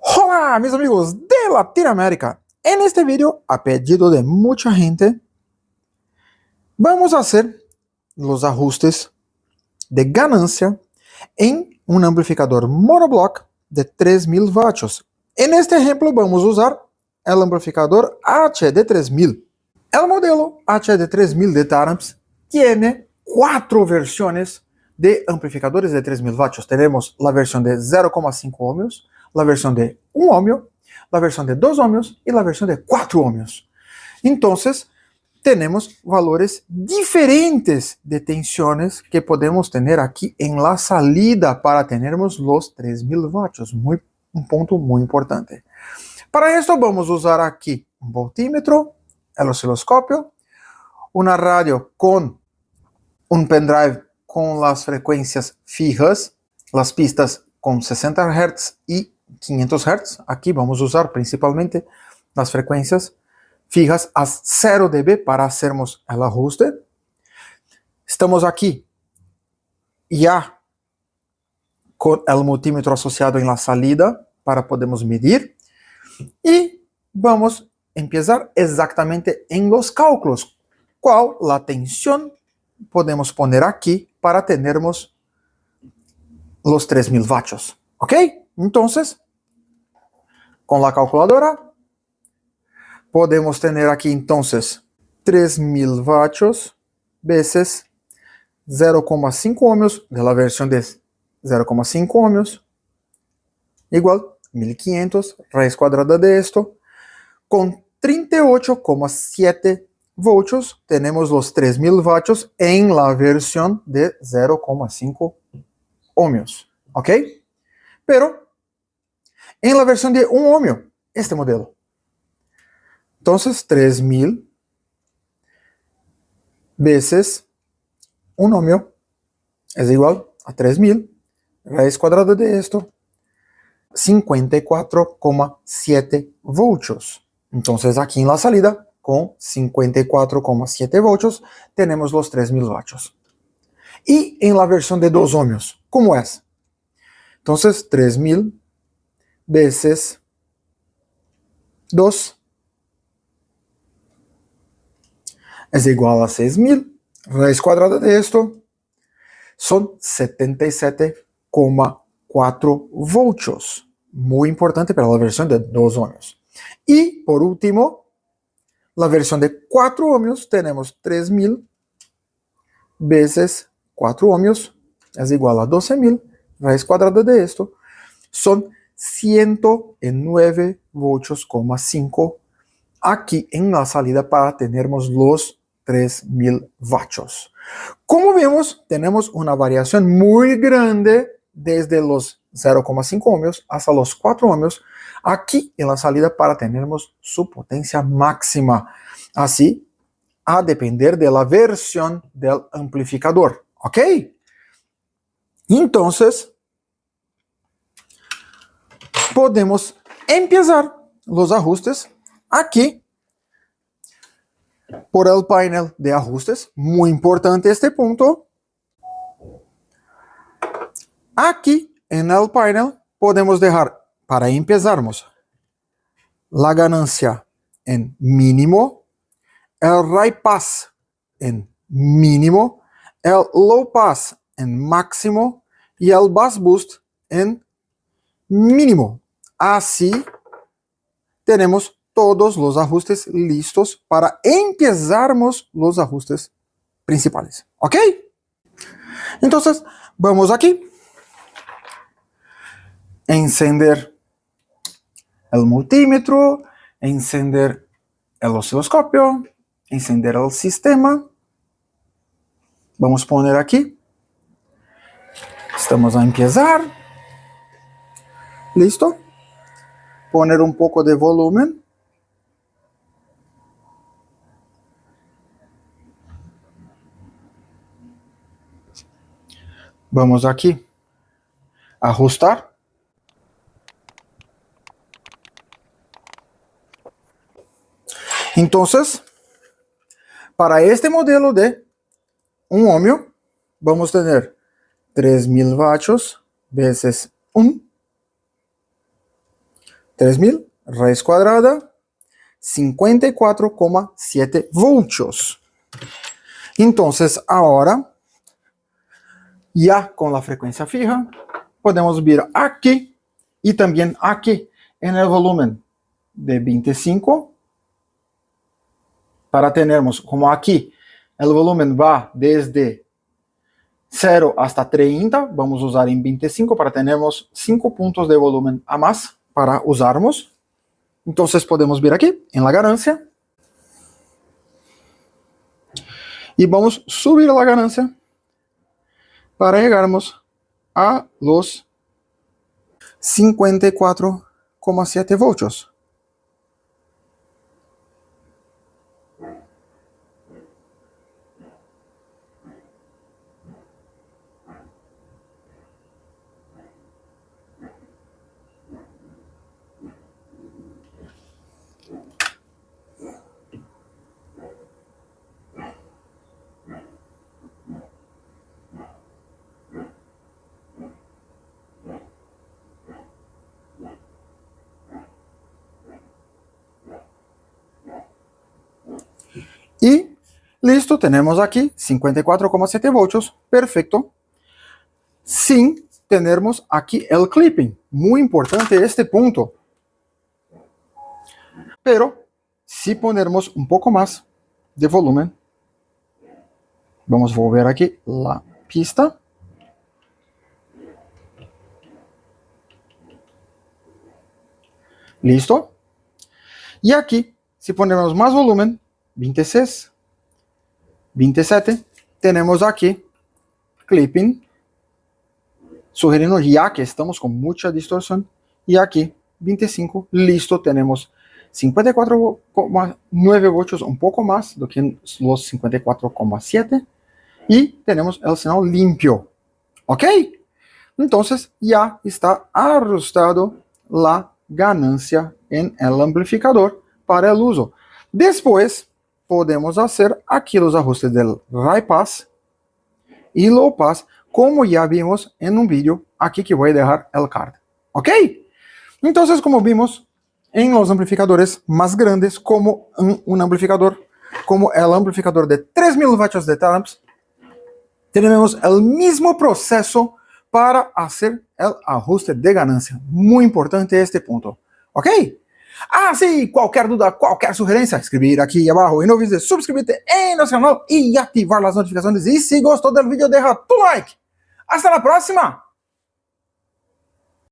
Hola mis amigos de Latinoamérica. En este video, a pedido de mucha gente, vamos a hacer los ajustes de ganancia en un amplificador monoblock de 3000 vatios. En este ejemplo vamos a usar el amplificador HD3000. El modelo HD3000 de Taramps tiene 4 versiones de amplificadores de 3000 vatios. Tenemos la versión de 0,5 ohmios, la versión de 1 ohmio, la versión de 2 ohmios y la versión de 4 ohmios. Entonces, tenemos valores diferentes de tensiones que podemos tener aquí en la salida para tenermos los 3000 vatios. Un punto muy importante. Para esto vamos a usar aquí un voltímetro, el osciloscopio, una radio con un pendrive con las frecuencias fijas, las pistas con 60 Hz y 500 Hz. Aquí vamos a usar principalmente las frecuencias fijas a 0 dB para hacermos el ajuste. Estamos aquí ya con el multímetro asociado en la salida para podermos medir y vamos a empezar exactamente en los cálculos. ¿Cuál la tensión podemos poner aquí para tenermos los 3000 vatios? ¿Ok? Entonces, con la calculadora, podemos tener aquí entonces 3000 vatios veces 0,5 ohmios de la versión de 0,5 ohmios igual 1500 raíz cuadrada de esto. Con 38,7 voltios tenemos los 3000 vatios en la versión de 0,5 ohmios, ¿ok? Pero en la versión de 1 ohmio, este modelo. Entonces 3000 veces 1 ohmio es igual a 3000 raíz cuadrada de esto, 54,7 voltios. Entonces aquí en la salida, con 54,7 voltios, tenemos los 3000 vatios. Y en la versión de 2 ohmios, ¿cómo es? Entonces 3000 veces 2 es igual a 6000, raíz cuadrada de esto, son 77,4 voltios. Muy importante para la versión de 2 ohmios. Y por último, la versión de 4 ohmios, tenemos 3000 veces 4 ohmios es igual a 12000, raíz cuadrada de esto, son 109 voltios,5 aquí en la salida para tenermos los 3000 vatios. Como vemos, tenemos una variación muy grande desde los 0,5 ohmios hasta los 4 ohmios aquí en la salida para tenermos su potencia máxima. Así, a depender de la versión del amplificador, ¿ok? Entonces, podemos empezar los ajustes aquí por el panel de ajustes. Muy importante este punto. Aquí en el panel podemos dejar, para empezarmos, la ganancia en mínimo, el high pass en mínimo, el low pass en máximo y el bass boost en mínimo. Así tenemos todos los ajustes listos para empezarmos los ajustes principales. ¿Ok? Entonces, vamos aquí. Encender el multímetro, encender el osciloscopio, encender el sistema. Vamos a poner aquí. Estamos a empezar. ¿Listo? Poner un poco de volumen. Vamos aquí. Ajustar. Entonces, para este modelo de 1 ohmio, vamos a tener 3000 vatios veces 1 3.000 raíz cuadrada, 54,7 voltios. Entonces, ahora, ya con la frecuencia fija, podemos ver aquí y también aquí en el volumen de 25, para tenermos, como aquí, el volumen va desde 0 hasta 30, vamos a usar en 25 para tenermos 5 puntos de volumen a más para usarmos. Entonces podemos ver aquí en la ganancia y vamos a subir la ganancia para llegarmos a los 54,7 voltios. Y listo, tenemos aquí 54,7 voltios, perfecto, sin tenermos aquí el clipping. Muy importante este punto. Pero si ponemos un poco más de volumen, vamos a volver aquí la pista. Listo. Y aquí, si ponemos más volumen, 26, 27, tenemos aquí clipping, sugerindo ya que estamos con mucha distorsión. Y aquí, 25, listo, tenemos 54,9 voltios, un poco más do que los 54,7. Y tenemos el sinal limpio. ¿Ok? Entonces ya está ajustado la ganancia en el amplificador para el uso. Después podemos hacer aquí los ajustes del high pass y low pass, como ya vimos en un vídeo aquí que voy a dejar el card. ¿Ok? Entonces, como vimos en los amplificadores más grandes, como un amplificador, como el amplificador de 3.000 vatios de Talamps, tenemos el mismo proceso para hacer el ajuste de ganancia. Muy importante este punto. ¿Ok? Ah, sí, cualquier duda, cualquier sugerencia, escribir aquí abajo. Y no olvides de suscribirte en nuestro canal y activar las notificaciones. Y si gustó del video, deja tu like. Hasta la próxima.